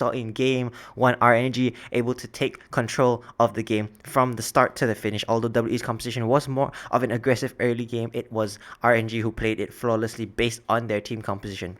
saw in game 1, RNG able to take control of the game from the start to the finish. Although WE's composition was more of an aggressive early game, it was RNG who played it flawlessly based on their team composition.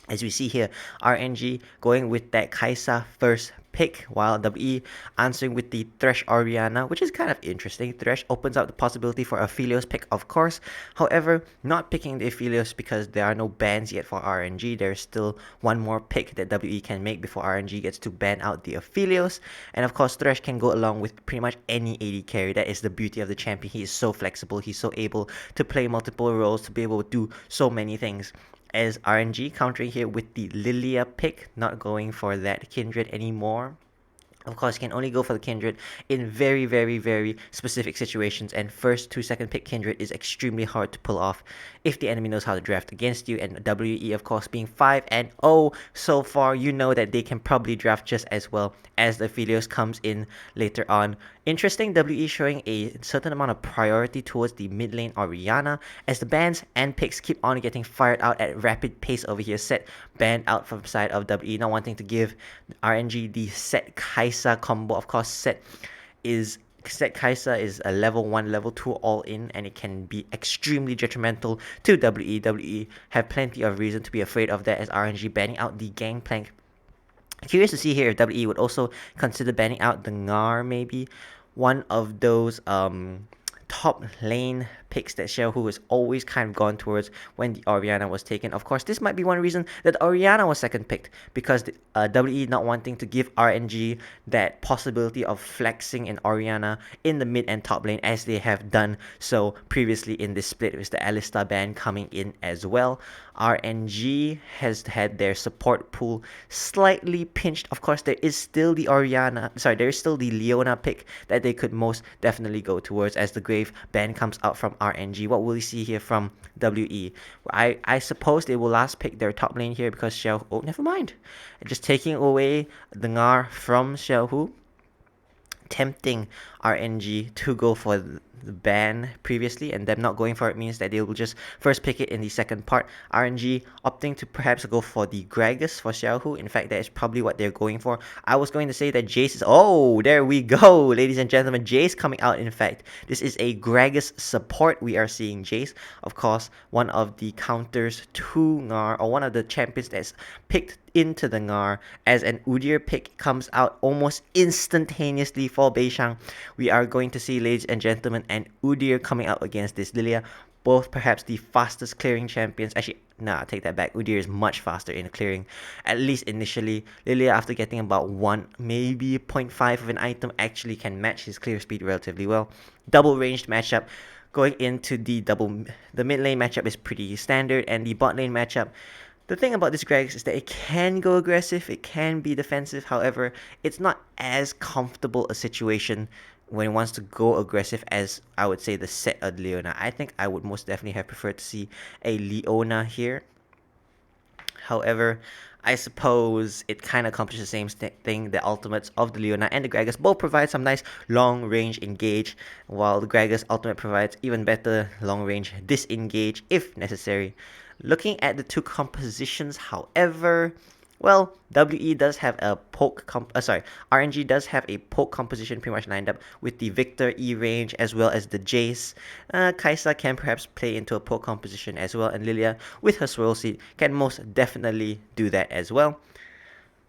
As we see here, RNG going with that Kaisa first pick, while WE answering with the Thresh Orianna, which is kind of interesting. Thresh opens up the possibility for a Philios pick, of course. However, not picking the Philios because there are no bans yet for RNG. There's still one more pick that WE can make before RNG gets to ban out the Aphelios. And of course, Thresh can go along with pretty much any AD carry. That is the beauty of the champion. He is so flexible. He's so able to play multiple roles, to be able to do so many things. As RNG countering here with the Lilia pick, not going for that Kindred anymore. Of course, you can only go for the Kindred in very, very, very specific situations, and first 2-second pick Kindred is extremely hard to pull off if the enemy knows how to draft against you. And WE, of course, being 5-0 so far, you know that they can probably draft just as well as the Philios comes in later on. Interesting, WE showing a certain amount of priority towards the mid lane Orianna, as the bans and picks keep on getting fired out at rapid pace over here. Set banned out from the side of WE, not wanting to give RNG the Set Kaisa combo. Of course, Set Kaisa is a level 1, level 2 all in, and it can be extremely detrimental to WE. WE have plenty of reason to be afraid of that, as RNG banning out the Gangplank. Curious to see here if WE would also consider banning out the Ngar, maybe. One of those top lane picks that Xiaohu has always kind of gone towards when the Orianna was taken. Of course, this might be one reason that Orianna was second picked, because the, WE not wanting to give RNG that possibility of flexing in Orianna in the mid and top lane, as they have done so previously in this split with the Alistar ban coming in as well. RNG has had their support pool slightly pinched. Of course, there is still the there is still the Leona pick that they could most definitely go towards, as the Grave ban comes out from RNG. What will we see here from WE? I suppose they will last pick their top lane here, because oh, never mind. Just taking away the Ngar from Xiaohu, tempting RNG to go for the ban previously, and them not going for it means that they will just first pick it in the second part. RNG opting to perhaps go for the Gragas for Xiaohu. In fact, that is probably what they're going for. I was going to say that Jace is... Oh, there we go, ladies and gentlemen. Jace coming out, in fact. This is a Gragas support. We are seeing Jace. Of course, one of the counters to Ngar, or one of the champions that's picked into the Ngar, as an Udyr pick comes out almost instantaneously for Beishang. We are going to see, ladies and gentlemen, an Udyr coming out against this Lilia. Both perhaps the fastest clearing champions. Actually, nah, take that back. Udyr is much faster in clearing, at least initially. Lilia, after getting about 1, maybe 0.5 of an item, actually can match his clear speed relatively well. Double ranged matchup. Going into the mid lane matchup is pretty standard, and the bot lane matchup, the thing about this Gragas is that it can go aggressive, it can be defensive. However, it's not as comfortable a situation when it wants to go aggressive as, I would say, the set of Leona. I think I would most definitely have preferred to see a Leona here. However, I suppose it kind of accomplishes the same thing. The ultimates of the Leona and the Gragas both provide some nice long-range engage, while the Gragas ultimate provides even better long-range disengage if necessary. Looking at the two compositions, however, well, WE does have a RNG does have a poke composition pretty much lined up with the Victor E range as well as the Jace. Kaisa can perhaps play into a poke composition as well, and Lilia with her Swirl Seed can most definitely do that as well.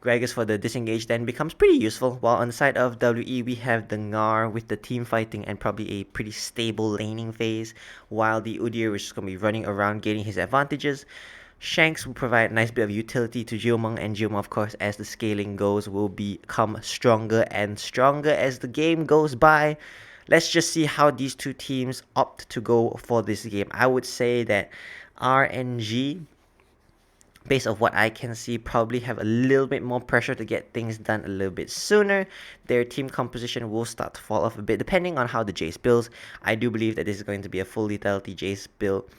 Gragas for the disengage then becomes pretty useful, while on the side of WE we have the Ngar with the team fighting and probably a pretty stable laning phase, while the Udyr is just going to be running around gaining his advantages. Shanks will provide a nice bit of utility to Geomong, and Geomong, of course, as the scaling goes, will become stronger and stronger as the game goes by. Let's just see how these two teams opt to go for this game. I would say that RNG, based on what I can see, probably have a little bit more pressure to get things done a little bit sooner. Their team composition will start to fall off a bit depending on how the Jace builds. I do believe that this is going to be a full lethality Jace build.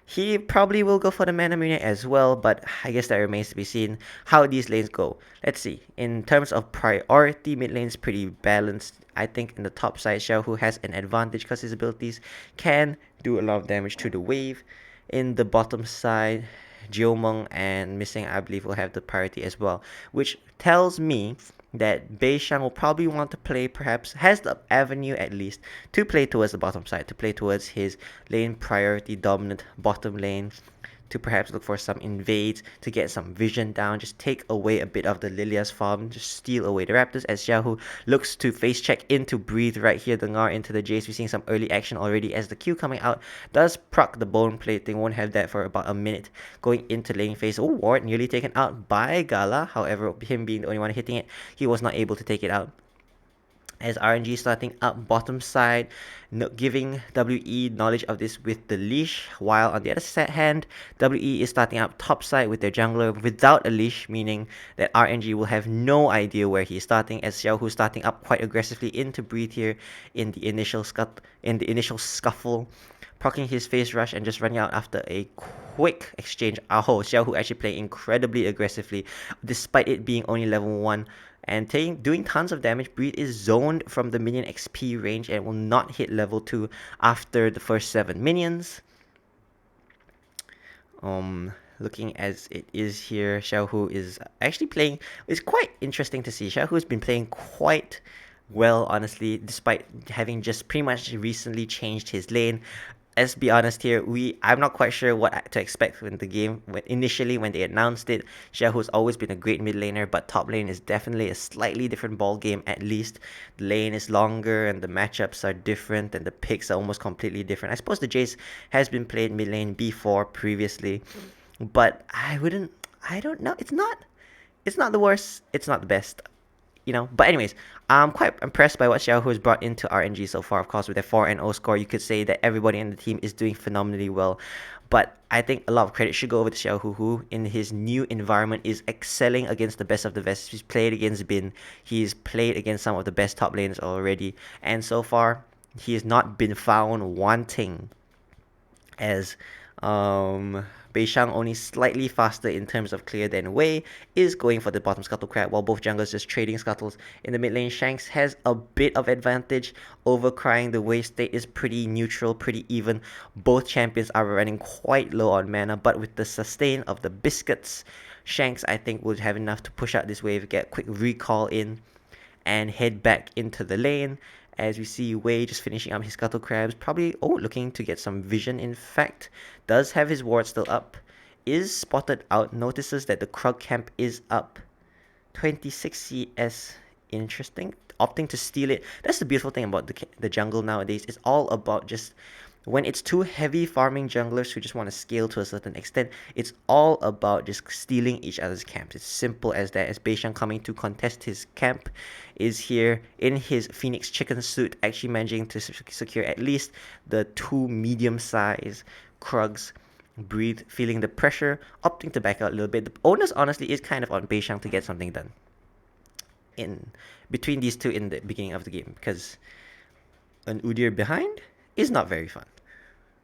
He probably will go for the Mana Mune as well, but I guess that remains to be seen how these lanes go. Let's see. In terms of priority, mid lane's pretty balanced. I think in the top side, Xiaohu has an advantage because his abilities can do a lot of damage to the wave. In the bottom side, Jiomeng and Missing, I believe, will have the priority as well, which tells me that Beishang will probably want to play, perhaps has the avenue at least, to play towards the bottom side, to play towards his lane priority dominant bottom lane, to perhaps look for some invades, to get some vision down, just take away a bit of the Lilia's farm, just steal away the Raptors as Xiaohu looks to face check into Breathe right here, the Ngar into the Jace. We're seeing some early action already as the Q coming out does proc the bone plate. They won't have that for about a minute going into lane phase. Oh, Ward nearly taken out by Gala. However, him being the only one hitting it, he was not able to take it out as RNG starting up bottom side, giving WE knowledge of this with the leash, while on the other hand, WE is starting up top side with their jungler without a leash, meaning that RNG will have no idea where he's starting, as Xiaohu starting up quite aggressively into Breathe here in the initial scuffle, proccing his face rush and just running out after a quick exchange. Xiaohu actually playing incredibly aggressively, despite it being only level 1 and doing tons of damage. Breathe is zoned from the minion XP range and will not hit level 2 after the first 7 minions. Looking as it is here, Xiaohu is actually playing. It's quite interesting to see. Xiaohu has been playing quite well, honestly, despite having just pretty much recently changed his lane. Let's be honest here, I'm not quite sure what to expect in the game. Initially, when they announced it, Xiaohu's always been a great mid laner, but top lane is definitely a slightly different ball game. At least the lane is longer and the matchups are different and the picks are almost completely different. I suppose the Jace has been played mid lane before previously, but I don't know. It's not the worst. It's not the best. But anyways, I'm quite impressed by what Xiaohu has brought into RNG so far. Of course, with their 4-0 score, you could say that everybody in the team is doing phenomenally well. But I think a lot of credit should go over to Xiaohu, who in his new environment is excelling against the best of the best. He's played against Bin, he's played against some of the best top laners already, and so far he has not been found wanting, as Beishang, only slightly faster in terms of clear than Wei, is going for the bottom scuttle crab, while both junglers just trading scuttles. In the mid lane, Shanks has a bit of advantage over Crying. The Wei state is pretty neutral, pretty even. Both champions are running quite low on mana, but with the sustain of the biscuits, Shanks, I think, would have enough to push out this wave, get a quick recall in, and head back into the lane. As we see Wei just finishing up his scuttle crabs, probably looking to get some vision. In fact, does have his ward still up, is spotted out, notices that the Krug camp is up. 26 CS, interesting. Opting to steal it. That's the beautiful thing about the jungle nowadays. It's all about just, when it's too heavy farming junglers who just want to scale to a certain extent, it's all about just stealing each other's camps. It's simple as that. As Beishang coming to contest his camp is here in his Phoenix chicken suit, actually managing to secure at least the 2 medium-sized Krugs. Breathe, feeling the pressure, opting to back out a little bit. The onus honestly is kind of on Beishang to get something done in between these two in the beginning of the game, because an Udyr behind is not very fun.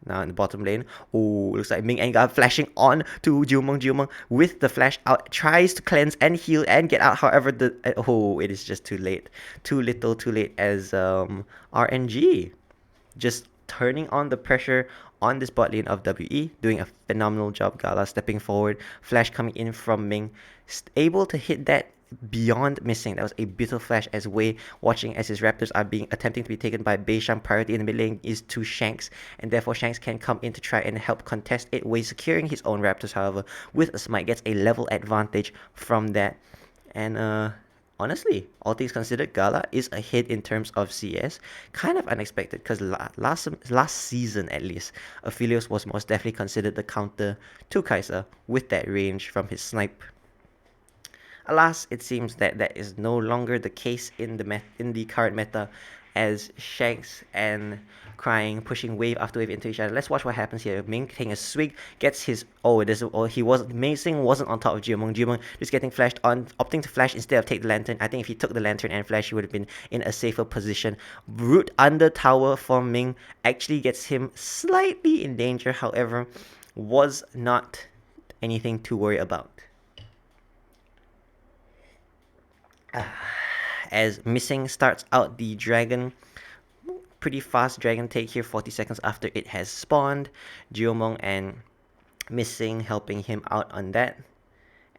Now in the bottom lane, looks like Ming Enga flashing on to Jiomeng. Jiomeng with the flash out tries to cleanse and heal and get out. However, it is just too late. Too little, too late, as RNG just turning on the pressure on this bot lane of WE, doing a phenomenal job. Gala stepping forward, flash coming in from Ming, able to hit that beyond missing. That was a beautiful flash as Wei, watching as his Raptors are attempting to be taken by Beishang. Priority in the mid lane is to Shanks, and therefore Shanks can come in to try and help contest it. Wei securing his own Raptors, however, with a smite, gets a level advantage from that. And honestly, all things considered, Gala is ahead in terms of CS. Kind of unexpected, because last season at least, Aphelios was most definitely considered the counter to Kai'Sa with that range from his snipe. Alas, it seems that that is no longer the case in the current meta, as Shanks and Crying pushing wave after wave into each other. Let's watch what happens here. Ming taking a swig, gets his Ming wasn't on top of Jiomeng. Jiomeng just getting flashed on, opting to flash instead of take the lantern. I think if he took the lantern and flash, he would have been in a safer position. Root under tower for Ming actually gets him slightly in danger, however, was not anything to worry about. As Missing starts out the dragon, pretty fast dragon take here, 40 seconds after it has spawned. Jiomeng and missing, helping him out on that.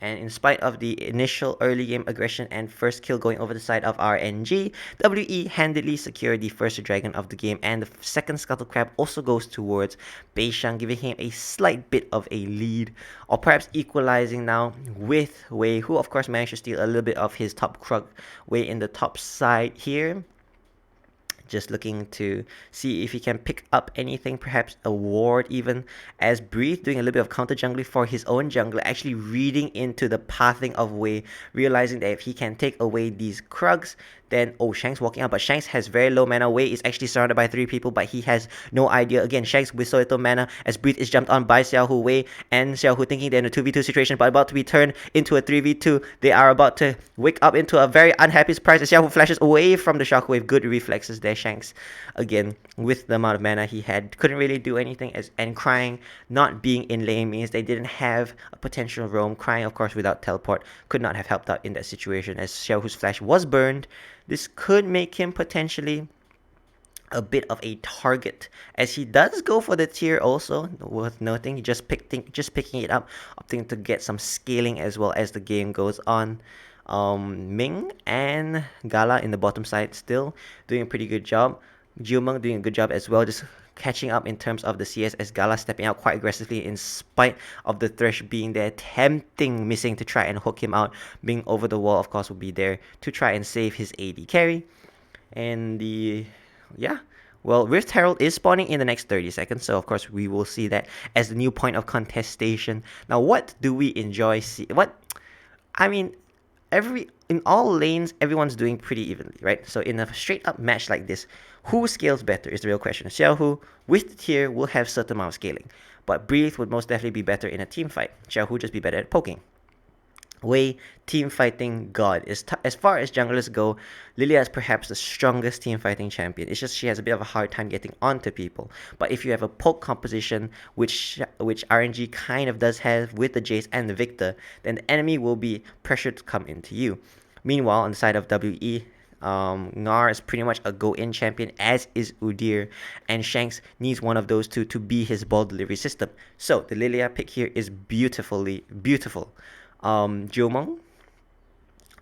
And in spite of the initial early game aggression and first kill going over the side of RNG, WE handily secured the first dragon of the game, and the second Scuttle Crab also goes towards Beishang, giving him a slight bit of a lead, or perhaps equalizing now with Wei, who of course managed to steal a little bit of his top Krug. Wei in the top side here, just looking to see if he can pick up anything, perhaps a ward even, as Breathe doing a little bit of counter jungling for his own jungler, actually reading into the pathing of Wei, realizing that if he can take away these Krugs, then, oh, Shanks walking out, but Shanks has very low mana. Wei is actually surrounded by 3 people, but he has no idea. Again, Shanks with so little mana, as Breathe is jumped on by Xiaohu. Wei and Xiaohu thinking they're in a 2v2 situation, but about to be turned into a 3v2. They are about to wake up into a very unhappy surprise as Xiaohu flashes away from the shockwave. Good reflexes there, Shanks. Again, with the amount of mana he had, couldn't really do anything, and Crying not being in lane means they didn't have a potential roam. Crying, of course, without teleport, could not have helped out in that situation, as Xiaohu's flash was burned. This could make him potentially a bit of a target, as he does go for the tier also, worth noting. Just picking it up, opting to get some scaling as well as the game goes on. Ming and Gala in the bottom side still doing a pretty good job. Jiumeng doing a good job as well, just catching up in terms of the CS, as Gala stepping out quite aggressively in spite of the Thresh being there, tempting Missing to try and hook him out. Being over the wall, of course, will be there to try and save his AD carry. And well, Rift Herald is spawning in the next 30 seconds, so of course we will see that as the new point of contestation. Now, what do we enjoy in all lanes, everyone's doing pretty evenly, right? So in a straight up match like this, who scales better is the real question. Xiaohu with the tier will have certain amount of scaling, but Breathe would most definitely be better in a team fight. Xiaohu just be better at poking. Wei, team fighting god. As far as junglers go, Lilia is perhaps the strongest team fighting champion. It's just she has a bit of a hard time getting onto people. But if you have a poke composition, which RNG kind of does have with the Jace and the Victor, then the enemy will be pressured to come into you. Meanwhile, on the side of WE, Ngar is pretty much a go-in champion, as is Udyr, and Shanks needs one of those two to be his ball delivery system. So the Lilia pick here is beautiful. Jiumeng,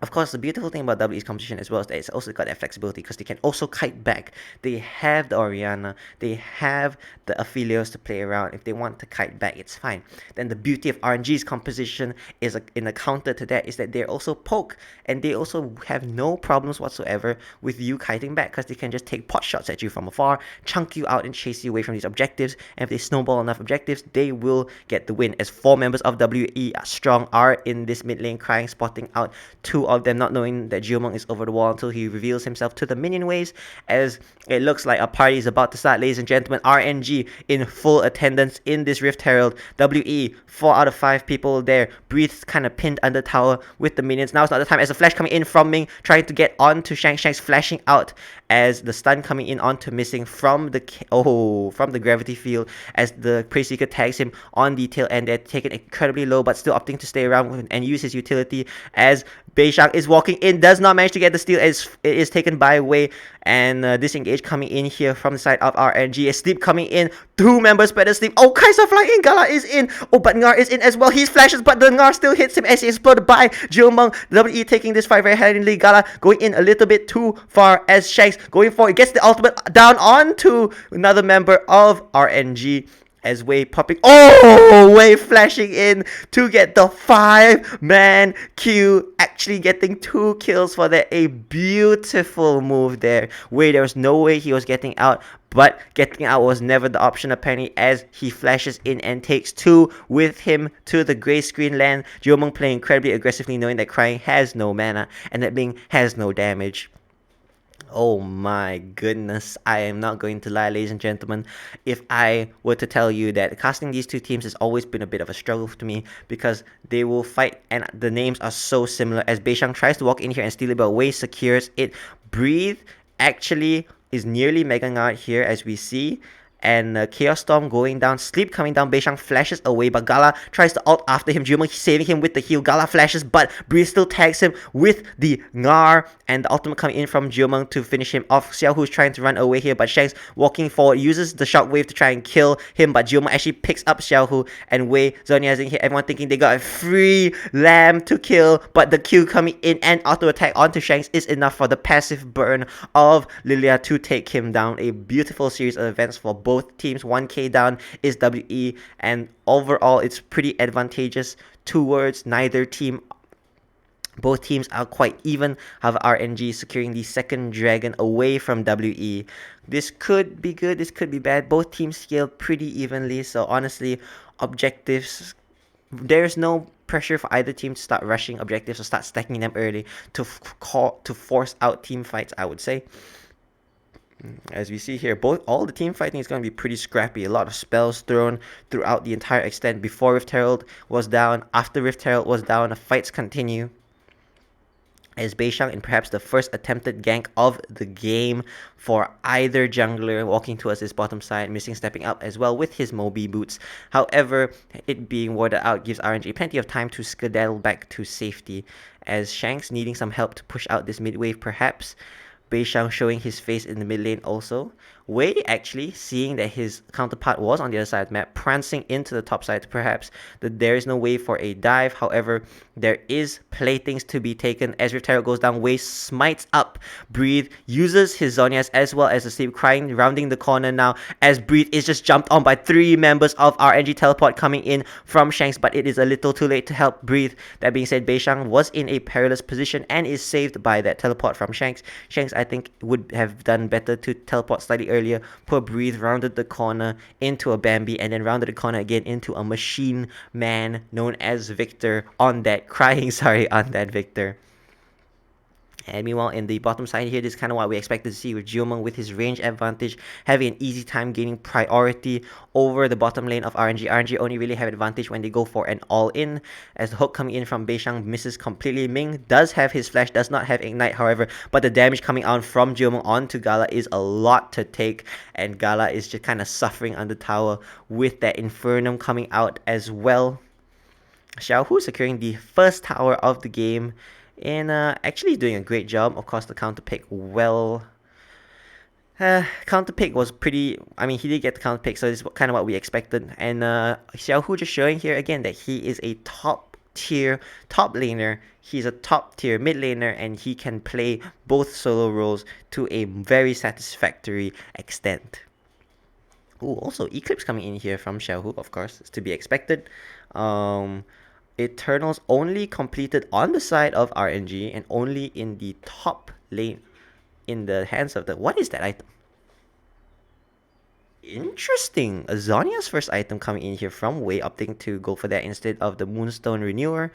of course, the beautiful thing about WE's competition as well is that it's also got that flexibility, because they can also kite back. They have the Orianna, they have the Aphelios to play around. If they want to kite back, it's fine. Then the beauty of RNG's composition is in a counter to that is that they're also poke, and they also have no problems whatsoever with you kiting back, because they can just take pot shots at you from afar, chunk you out and chase you away from these objectives, and if they snowball enough objectives, they will get the win, as 4 members of WE strong are in this mid lane, Crying, spotting out 2 of them, not knowing that Jiumeng is over the wall until he reveals himself to the minion waves, as it looks like a party is about to start, ladies and gentlemen. RNG in full attendance in this Rift Herald. WE, 4 out of 5 people there. Breathe kind of pinned under tower with the minions. Now it's not the time, as a flash coming in from Ming, trying to get onto Shanks. Shanks flashing out as the stun coming in onto Missing from the gravity field, as the Prey Seeker tags him on the tail end. They're taken incredibly low, but still opting to stay around and use his utility, as Beishang is walking in, does not manage to get the steal, as it is taken by Wei, and disengage coming in here from the side of RNG. A sleep coming in, 2 members better sleep. Oh, Kai'Sa flying in, Gala is in. Oh, but Ngar is in as well. He flashes, but the Ngar still hits him as he exploded by Jiumeng. WE taking this fight very handily. Gala going in a little bit too far, as Shanks going for it, gets the ultimate down onto another member of RNG, as Wei popping. Oh, Wei flashing in to get the 5-man queue, actually getting 2 kills for that. A beautiful move there. Wei, there was no way he was getting out, but getting out was never the option apparently, as he flashes in and takes 2 with him to the grey screen land. Jiumeng playing incredibly aggressively, knowing that Crying has no mana and that Ming has no damage. Oh my goodness, I am not going to lie, ladies and gentlemen, if I were to tell you that casting these 2 teams has always been a bit of a struggle to me, because they will fight and the names are so similar, as Beishang tries to walk in here and steal it, but Wei secures it. Breathe actually is nearly Mega Ngar here, as we see, and Chaos Storm going down, Sleep coming down, Beishang flashes away, but Gala tries to ult after him, Jumong saving him with the heal, Gala flashes, but Breeze still tags him with the Ngar, and the ultimate coming in from Jumong to finish him off. Xiaohu's trying to run away here, but Shanks walking forward, uses the shockwave to try and kill him, but Jumong actually picks up Xiaohu, and Wei Zhonya's in here, everyone thinking they got a free lamb to kill, but the Q coming in and auto attack onto Shanks is enough for the passive burn of Lilia to take him down. A beautiful series of events for both teams. 1k down is WE, and overall it's pretty advantageous towards neither team. Both teams are quite even, have RNG securing the second dragon away from WE. This could be good, this could be bad. Both teams scale pretty evenly, so honestly, objectives, there's no pressure for either team to start rushing objectives or start stacking them early to force out team fights, I would say. As we see here, all the team fighting is going to be pretty scrappy. A lot of spells thrown throughout the entire extent. Before Rift Herald was down, after Rift Herald was down, the fights continue. As Beishang in perhaps the first attempted gank of the game for either jungler, walking towards his bottom side, missing stepping up as well with his Mobi boots. However, it being warded out gives RNG plenty of time to skedaddle back to safety, as Shanks needing some help to push out this mid wave perhaps. Beishang showing his face in the mid lane also. Wei actually seeing that his counterpart was on the other side of the map, prancing into the top side perhaps. That there is no way for a dive. However, there is playthings to be taken. As Rift Herald goes down, Wei smites up Breathe, uses his Zhonya's as well as the Sleep Crying, rounding the corner now as Breathe is just jumped on by 3 members of RNG Teleport coming in from Shanks, but it is a little too late to help Breathe. That being said, Beishang was in a perilous position and is saved by that teleport from Shanks. Shanks, I think, would have done better to teleport slightly earlier. Poor Breathe rounded the corner into a Bambi and then rounded the corner again into a machine man known as Victor on that Victor. And meanwhile, in the bottom side here, this is kind of what we expected to see with Jiomeng with his range advantage, having an easy time gaining priority over the bottom lane of RNG. RNG only really have advantage when they go for an all-in, as the hook coming in from Beishang misses completely. Ming does have his flash, does not have ignite, however, but the damage coming out from Jiomeng onto Gala is a lot to take, and Gala is just kind of suffering on the tower with that Infernum coming out as well. Xiaohu securing the first tower of the game, and actually doing a great job. Of course, the counter pick, counter pick was pretty, I mean, he did get the counter pick, so this is kind of what we expected. And Xiaohu just showing here again that he is a top tier top laner. He's a top tier mid laner, and he can play both solo roles to a very satisfactory extent. Ooh, also Eclipse coming in here from Xiaohu, of course, is to be expected. Eternals only completed on the side of RNG and only in the top lane in the hands of the... What is that item? Interesting. Azonia's first item coming in here from Wei, opting to go for that instead of the Moonstone Renewer.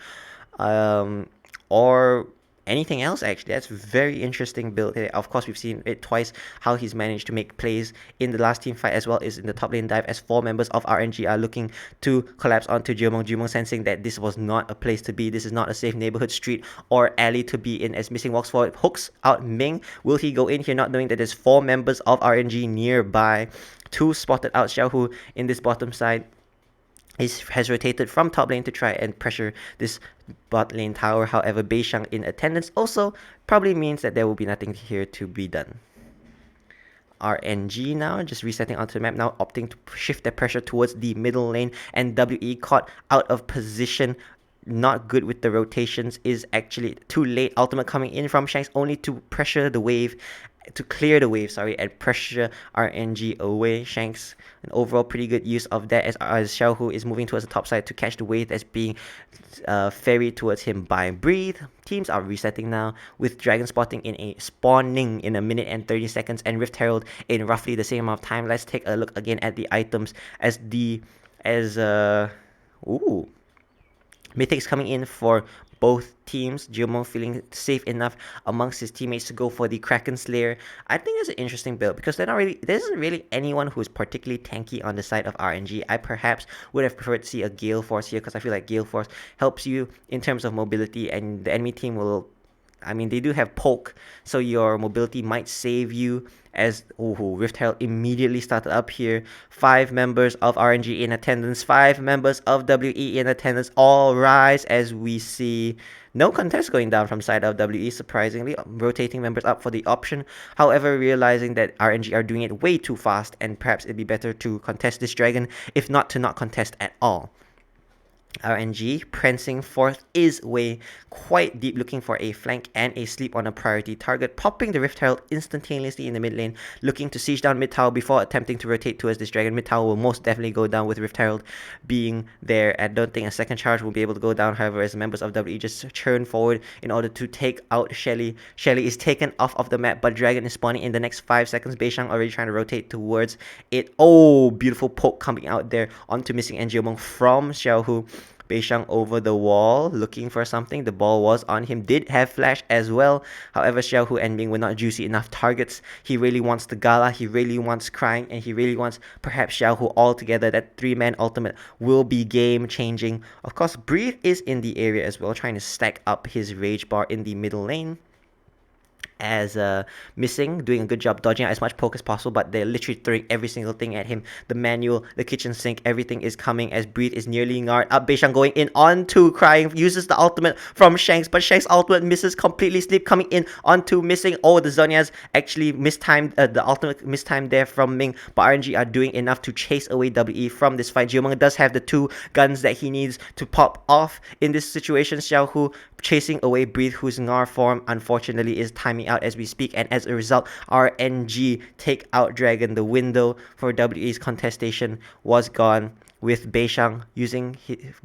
Or anything else, actually. That's a very interesting build. Of course, we've seen it twice, how he's managed to make plays in the last team fight as well as in the top lane dive, as 4 members of RNG are looking to collapse onto Jiomeng. Jiomeng sensing that this was not a place to be, this is not a safe neighborhood street or alley to be in, as Missing walks forward, hooks out Ming. Will he go in here, not knowing that there's 4 members of RNG nearby? 2 spotted out Xiaohu in this bottom side. Has rotated from top lane to try and pressure this bot lane tower. However, Beishang in attendance also probably means that there will be nothing here to be done. RNG now just resetting onto the map, now opting to shift their pressure towards the middle lane, and WE caught out of position. Not good with the rotations, is actually too late. Ultimate coming in from Shanks only to pressure the wave, to clear the wave, and pressure RNG away. Shanks, an overall pretty good use of that, as Xiaohu is moving towards the top side to catch the wave that's being ferried towards him by Breathe. Teams are resetting now, with Dragon spawning in a minute and 30 seconds, and Rift Herald in roughly the same amount of time. Let's take a look again at the items, Mythics coming in for both teams. Jiomeng feeling safe enough amongst his teammates to go for the Kraken Slayer. I think it's an interesting build because there isn't really anyone who's particularly tanky on the side of RNG. I perhaps would have preferred to see a Gale Force here, because I feel like Gale Force helps you in terms of mobility, and the enemy team will I mean, they do have poke, so your mobility might save you. As Rift Herald immediately started up here. 5 members of RNG in attendance, 5 members of WE in attendance. All rise as we see no contest going down from side of WE, surprisingly, rotating members up for the option. However, realizing that RNG are doing it way too fast, and perhaps it'd be better to contest this dragon, if not to not contest at all. RNG prancing forth is way quite deep, looking for a flank and a sleep on a priority target, popping the Rift Herald instantaneously in the mid lane, looking to siege down mid tower before attempting to rotate towards this dragon. Mid tower will most definitely go down with Rift Herald being there. I don't think a second charge will be able to go down, however, as members of WE just churn forward in order to take out Shelly. Shelly is taken off of the map, but dragon is spawning in the next 5 seconds. Beishang already trying to rotate towards it. Oh, beautiful poke coming out there onto Missing and Jiomeng from Xiaohu. Beishang over the wall looking for something. The ball was on him. Did have flash as well. However, Xiaohu and Ming were not juicy enough targets. He really wants the Gala. He really wants Crying. And he really wants perhaps Xiaohu all together. That 3-man ultimate will be game changing. Of course, Breathe is in the area as well, trying to stack up his rage bar in the middle lane. As Missing doing a good job dodging out as much poke as possible, but they're literally throwing every single thing at him. The manual, the kitchen sink, everything is coming as Breathe is nearly guard up. Beishang going in onto Crying, uses the ultimate from Shanks, but Shanks' ultimate misses completely. Sleep coming in onto Missing. Oh, the Zhonya's actually mistimed, the ultimate mistimed there from Ming, but RNG are doing enough to chase away WE from this fight. Jiomeng does have the 2 guns that he needs to pop off in this situation. Xiaohu chasing away Breathe, whose Ngar form unfortunately is timing out as we speak, and as a result, RNG take out Dragon. The window for WE's contestation was gone, with Beishang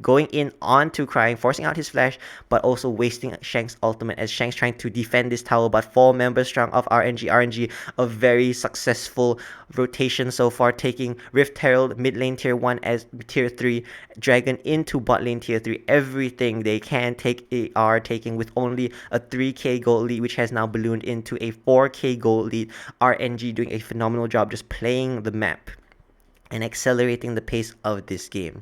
going in onto Crying, forcing out his flash, but also wasting Shank's ultimate as Shank's trying to defend this tower. But 4 members strong of RNG. RNG, a very successful rotation so far, taking Rift Herald mid lane tier 1 as tier 3, Dragon into bot lane tier 3. Everything they can take, they are taking, with only a 3k gold lead, which has now ballooned into a 4k gold lead. RNG doing a phenomenal job just playing the map and accelerating the pace of this game.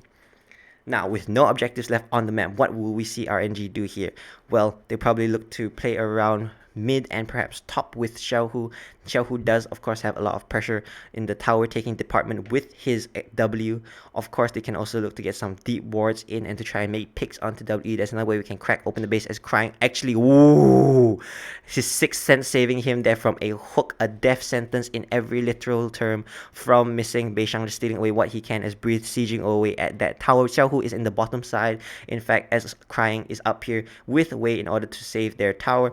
Now, with no objectives left on the map, what will we see RNG do here? Well, they probably look to play around mid and perhaps top with Xiaohu. Xiaohu does, of course, have a lot of pressure in the tower taking department with his W. Of course, they can also look to get some deep wards in and to try and make picks onto W. That's another way we can crack open the base, as Crying actually, ooh, his 6th sense saving him there from a hook, a death sentence in every literal term from Missing. Beishang just stealing away what he can as Breathe sieging away at that tower. Xiaohu is in the bottom side, in fact, as Crying is up here with Wei in order to save their tower.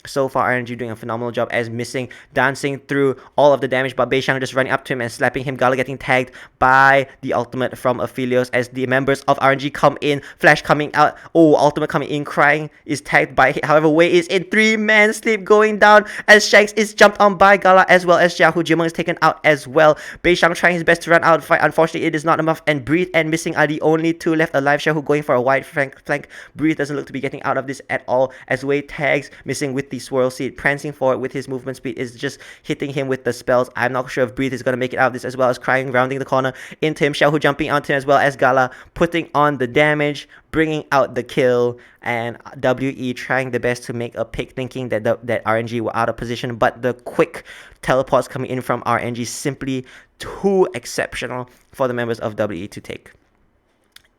So far, RNG doing a phenomenal job as Missing dancing through all of the damage, but Beishang just running up to him and slapping him. Gala getting tagged by the ultimate from Aphelios as the members of RNG come in. Flash coming out. Oh, ultimate coming in. Crying is tagged by, however, Wei is in. 3-man sleep going down as Shanks is jumped on by Gala as well as Xiaohu. Jiomeng is taken out as well. Beishang trying his best to run out of the fight. Unfortunately, it is not enough, and Breathe and Missing are the only 2 left alive. Xiaohu going for a wide flank. Breathe doesn't look to be getting out of this at all as Wei tags Missing with the swirl seed, prancing forward with his movement speed, is just hitting him with the spells. I'm not sure if Breathe is going to make it out of this, as well as Crying rounding the corner into him. Xiaohu jumping onto him as well as Gala putting on the damage, bringing out the kill, and WE trying the best to make a pick, thinking that that RNG were out of position, but the quick teleports coming in from RNG simply too exceptional for the members of WE to take.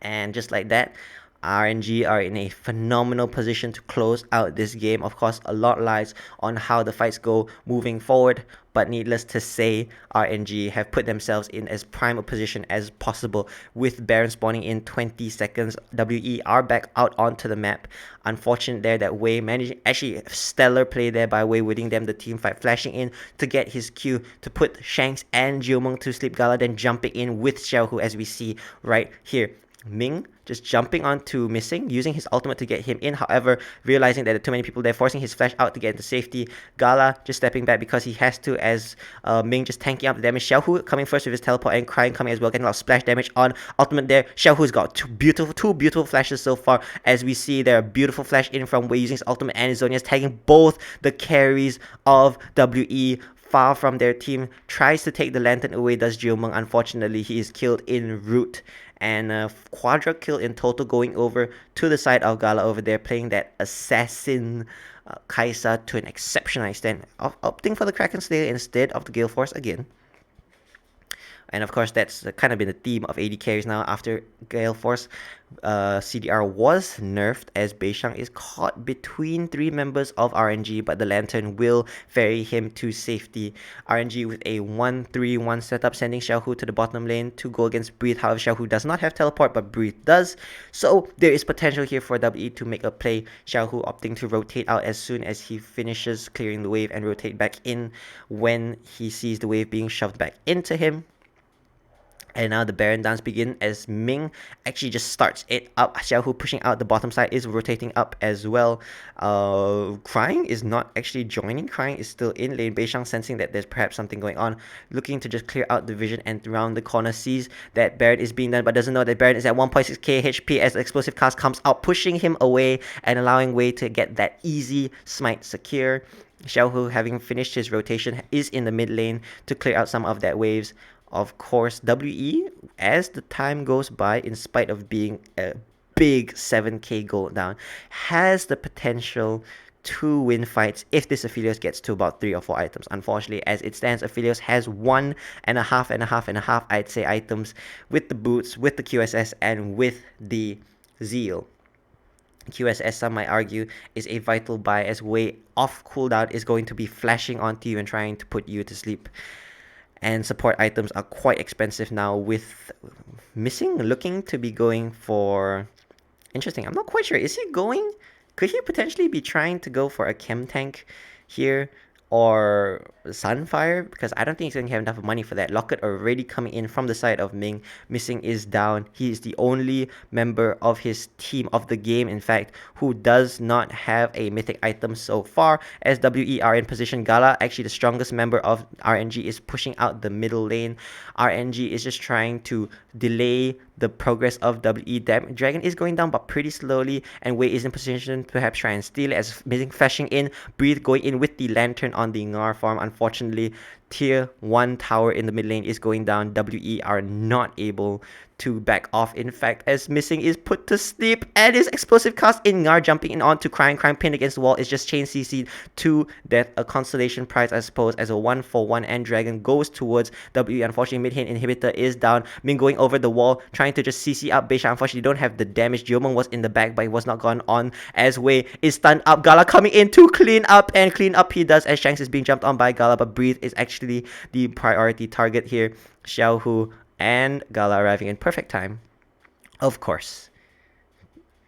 And just like that, RNG are in a phenomenal position to close out this game. Of course, a lot lies on how the fights go moving forward, but needless to say, RNG have put themselves in as prime a position as possible, with Baron spawning in 20 seconds. WE are back out onto the map. Unfortunate there that Wei managing, actually stellar play there by Wei, winning them the team fight, flashing in to get his Q to put Shanks and Jiomeng to sleep. Gala then jumping in with Xiaohu, as we see right here. Ming just jumping onto Missing, using his ultimate to get him in. However, realizing that there are too many people there, forcing his flash out to get into safety. Gala just stepping back because he has to, as Ming just tanking up the damage. Xiaohu coming first with his teleport, and Crying coming as well, getting a lot of splash damage on ultimate there. Xiaohu's got two beautiful flashes so far, as we see there, beautiful flash in from Wei using his ultimate and his Zhonya's tagging both the carries of WE far from their team. Tries to take the lantern away, does Jiomeng. Unfortunately, he is killed en route, and a quadra kill in total going over to the side of Gala over there, playing that assassin Kaisa to an exceptional extent, opting for the Kraken Slayer instead of the Gale Force again. And of course, that's kind of been the theme of AD carries now after Gale Force. CDR was nerfed as Beishang is caught between three members of RNG, but the Lantern will ferry him to safety. RNG with a 1-3-1 setup, sending Xiaohu to the bottom lane to go against Breathe. However, Xiaohu does not have teleport, but Breathe does. So there is potential here for WE to make a play. Xiaohu opting to rotate out as soon as he finishes clearing the wave and rotate back in when he sees the wave being shoved back into him. And now the Baron dance begin as Ming actually just starts it up. Xiaohu pushing out the bottom side is rotating up as well. Crying is not actually joining. Crying is still in lane. Beishang sensing that there's perhaps something going on, looking to just clear out the vision and round the corner, sees that Baron is being done but doesn't know that Baron is at 1.6k HP as the explosive cast comes out, pushing him away and allowing Wei to get that easy smite secure. Xiaohu, having finished his rotation, is in the mid lane to clear out some of that waves. Of course, WE, as the time goes by, in spite of being a big 7k gold down, has the potential to win fights if this Aphelios gets to about 3 or 4 items. Unfortunately, as it stands, Aphelios has 1.5 I'd say, items with the boots, with the QSS, and with the Zeal. QSS, some might argue, is a vital buy as Wei off cooldown is going to be flashing onto you and trying to put you to sleep. And support items are quite expensive now, with Missing looking to be going for... Interesting, I'm not quite sure. Is he going... Could he potentially be trying to go for a chem tank here? Or Sunfire? Because I don't think he's going to have enough money for that. Locket already coming in from the side of Ming. Missing is down. He is the only member of his team, of the game in fact, who does not have a mythic item so far, as WE are in position. Gala, actually the strongest member of RNG, is pushing out the middle lane. RNG is just trying to delay the progress of WE. Dragon is going down but pretty slowly, and Wei is in position to perhaps try and steal it as Missing flashing in. Breathe going in with the Lantern on the Ngar farm. Unfortunately, tier 1 tower in the mid lane is going down. WE are not able to back off, in fact, as Missing is put to sleep, and his explosive cast in Ngar jumping in onto Crying pinned against the wall is just chain CC'd to death. A consolation prize, I suppose, as a 1-for-1, and Dragon goes towards WE. Unfortunately, mid-hit inhibitor is down. Ming going over the wall, trying to just CC up Beishang. Unfortunately, don't have the damage. Jomon was in the back, but he was not gone on as Wei is stunned up. Gala coming in to clean up, and clean up he does as Shanks is being jumped on by Gala, but Breathe is actually the priority target here. Xiaohu and Gala arriving in perfect time. Of course,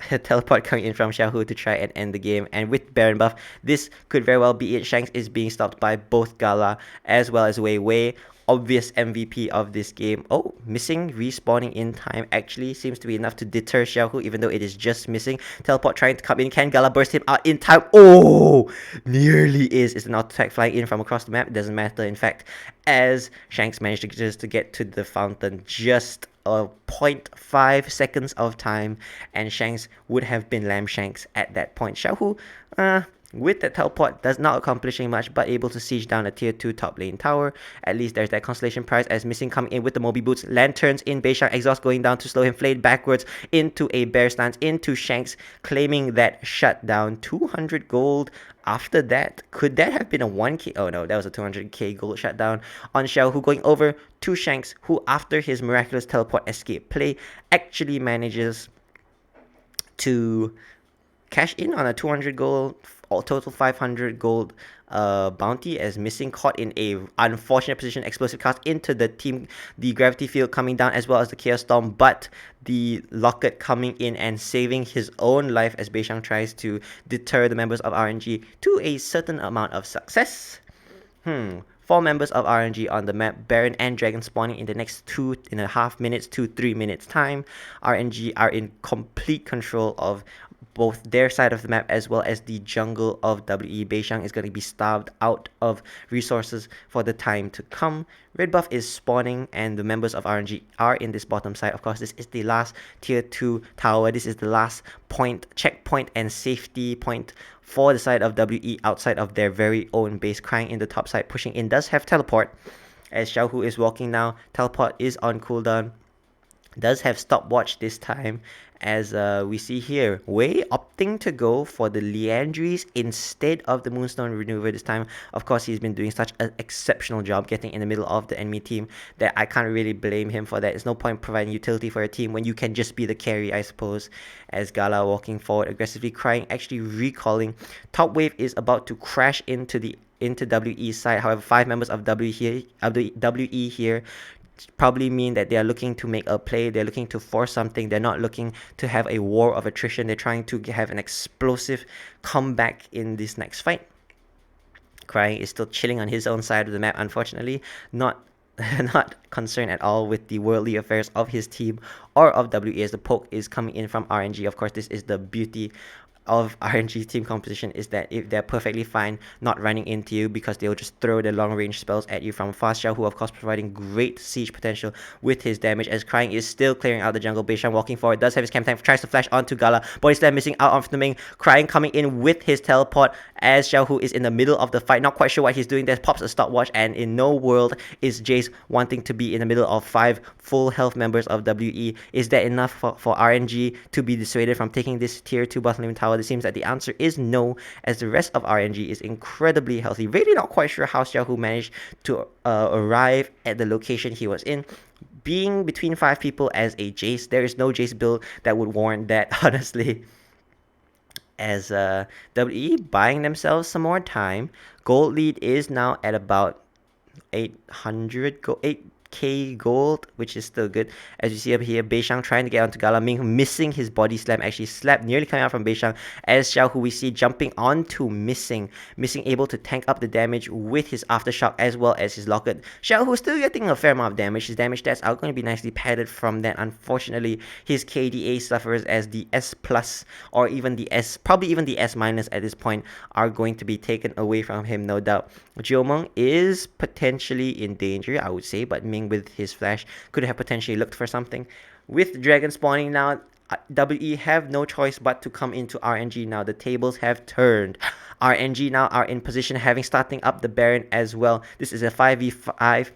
teleport coming in from Xiaohu to try and end the game, and with Baron buff, this could very well be it. Shanks is being stopped by both Gala as well as Wei. Wei, obvious MVP of this game. Oh, Missing respawning in time actually seems to be enough to deter Xiaohu, even though it is just Missing. Teleport trying to come in. Can Gala burst him out in time? Oh, nearly is. It's an auto attack flying in from across the map. It doesn't matter, in fact, as Shanks managed to get to the fountain just a 0.5 seconds of time, and Shanks would have been Lamb Shanks at that point. Xiaohu, with that teleport, does not accomplishing much, but able to siege down a tier 2 top lane tower. At least there's that consolation prize as Missing coming in with the Moby Boots. Lanterns in, Beishang exhaust going down to slow him, flayed backwards into a bear stance into Shanks, claiming that shutdown. 200 gold. After that, could that have been a 1k? Oh no, that was a 200k gold shutdown on Xiaohu, going over to Shanks, who after his miraculous teleport escape play actually manages to cash in on a 200 gold, or total 500 gold bounty, as Missing caught in a unfortunate position. Explosive cast into the gravity field coming down, as well as the Chaos Storm, but the Locket coming in and saving his own life as Beishang tries to deter the members of RNG to a certain amount of success. 4 members of RNG on the map, Baron and Dragon spawning in the next 2.5 minutes to 3 minutes time. RNG are in complete control of both their side of the map as well as the jungle of WE. Beishang is going to be starved out of resources for the time to come. Red buff is spawning, and the members of RNG are in this bottom side. Of course, this is the last tier 2 tower. This is the last checkpoint and safety point for the side of WE outside of their very own base. Crying in the top side, pushing in, does have teleport as Xiaohu is walking now. Teleport is on cooldown. does have stopwatch this time, as we see here, Wei opting to go for the Liandry's instead of the Moonstone Renewer this time. Of course, he's been doing such an exceptional job getting in the middle of the enemy team that I can't really blame him for that. There's no point providing utility for a team when you can just be the carry, I suppose. As Gala walking forward aggressively, crying, actually recalling. Top wave is about to crash into WE's side. However, 5 members of WE here probably mean that they are looking to make a play. They're looking to force something. They're not looking to have a war of attrition. They're trying to have an explosive comeback in this next fight. Crying is still chilling on his own side of the map, unfortunately, not not concerned at all with the worldly affairs of his team or of WE, as the poke is coming in from RNG. Of course, this is the beauty of RNG team composition, is that if they're perfectly fine not running into you, because they'll just throw their long range spells at you from Fast Xiao, who of course providing great siege potential with his damage, as Crying is still clearing out the jungle. Beishan walking forward, does have his camp tank, tries to flash onto Gala, body slam missing out on the Ming. Crying coming in with his teleport, as Xiao Hu is in the middle of the fight, not quite sure what he's doing. There pops a stopwatch, and in no world is Jace wanting to be in the middle of 5 full health members of WE. Is that enough for RNG to be dissuaded from taking this tier 2 bottom lane tower? It seems that the answer is no, as the rest of RNG is incredibly healthy. Really not quite sure how Xiao Hu managed to arrive at the location he was in. Being between 5 people as a Jace, there is no Jace build that would warrant that, honestly. As WE buying themselves some more time. Gold lead is now at about 8k gold, which is still good. As you see up here, Beishang trying to get onto Gala, Ming missing his body slam, actually slapped, nearly coming out from Beishang, as Xiao, who we see jumping onto Missing able to tank up the damage with his Aftershock as well as his Locket. Xiao, who's still getting a fair amount of damage. His damage stats are going to be nicely padded from that. Unfortunately, his KDA suffers, as the S plus or even the S, probably even the S minus at this point, are going to be taken away from him, no doubt. Jiomeng is potentially in danger, I would say, but Ming with his flash could have potentially looked for something. With Dragon spawning now, WE have no choice but to come into RNG now. The tables have turned. RNG now are in position, having starting up the Baron as well. This is a 5v5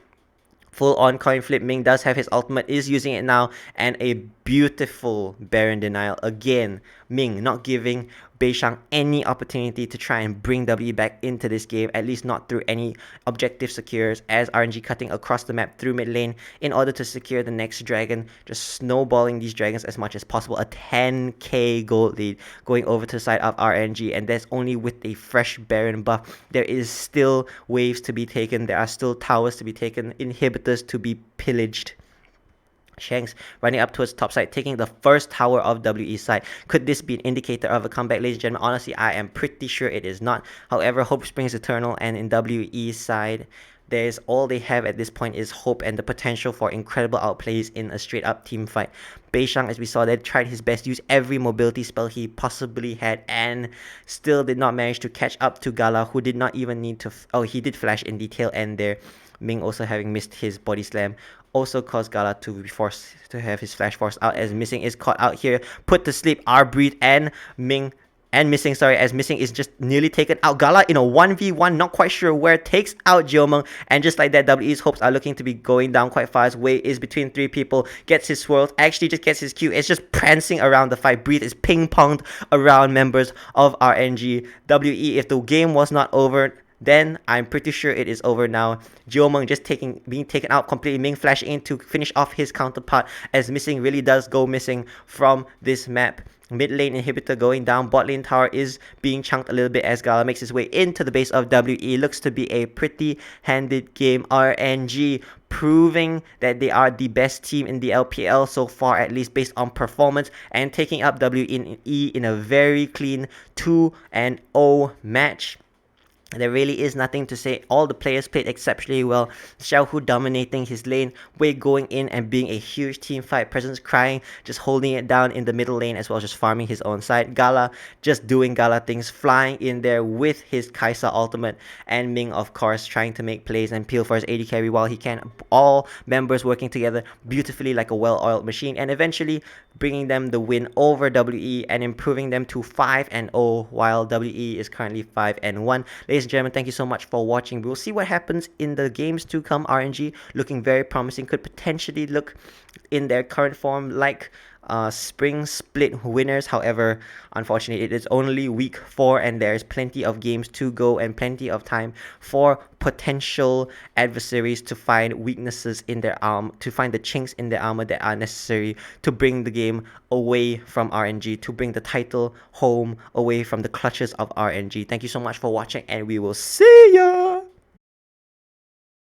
full-on coin flip. Ming does have his ultimate, is using it now, and a beautiful Baron denial. Again, Ming not giving Beishang any opportunity to try and bring WE back into this game, at least not through any objective secures, as RNG cutting across the map through mid lane in order to secure the next dragon, just snowballing these dragons as much as possible. A 10k gold lead going over to the side of RNG, and that's only with a fresh Baron buff. There is still waves to be taken, there are still towers to be taken, inhibitors to be pillaged. Shanks running up towards top side, taking the first tower of WE side. Could this be an indicator of a comeback, ladies and gentlemen? Honestly, I am pretty sure it is not. However, hope springs eternal, and in WE side, there's all they have at this point is hope and the potential for incredible outplays in a straight up team fight. Beishang, as we saw, they tried his best, used every mobility spell he possibly had, and still did not manage to catch up to Gala, who did not even need to he did flash in the tail end there. Ming also having missed his body slam also caused Gala to be forced to have his flash force out, as Missing is caught out here, put to sleep, R-breathe, and Missing, as Missing is just nearly taken out. Gala in a 1v1, not quite sure where, takes out Jiomeng, and just like that, WE's hopes are looking to be going down quite fast. Wei is between 3 people, gets his swirls, actually just gets his Q, it's just prancing around the fight. Breathe is ping-ponged around members of RNG. WE, if the game was not over, then I'm pretty sure it is over now. Jiomeng just being taken out completely. Ming flashing in to finish off his counterpart, as Missing really does go missing from this map. Mid lane inhibitor going down. Bot lane tower is being chunked a little bit as Gala makes his way into the base of WE. Looks to be a pretty handed game. RNG proving that they are the best team in the LPL so far, at least based on performance, and taking up WE in a very clean 2-0 match. There really is nothing to say. All the players played exceptionally well. Xiao Hu dominating his lane, Wei going in and being a huge team fight presence, Crying just holding it down in the middle lane as well as just farming his own side. Gala just doing Gala things, flying in there with his Kaisa ultimate, and Ming of course trying to make plays and peel for his AD carry while he can. All members working together beautifully like a well-oiled machine, and eventually bringing them the win over WE and improving them to 5-0, while WE is currently 5-1. Ladies ladies and gentlemen, thank you so much for watching. We'll see what happens in the games to come. RNG looking very promising, could potentially look in their current form like spring split winners. However, unfortunately, it is only week 4 and there's plenty of games to go and plenty of time for potential adversaries to find weaknesses in their arm, to find the chinks in their armor that are necessary to bring the game away from RNG, to bring the title home away from the clutches of RNG. Thank you so much for watching, and we will see ya!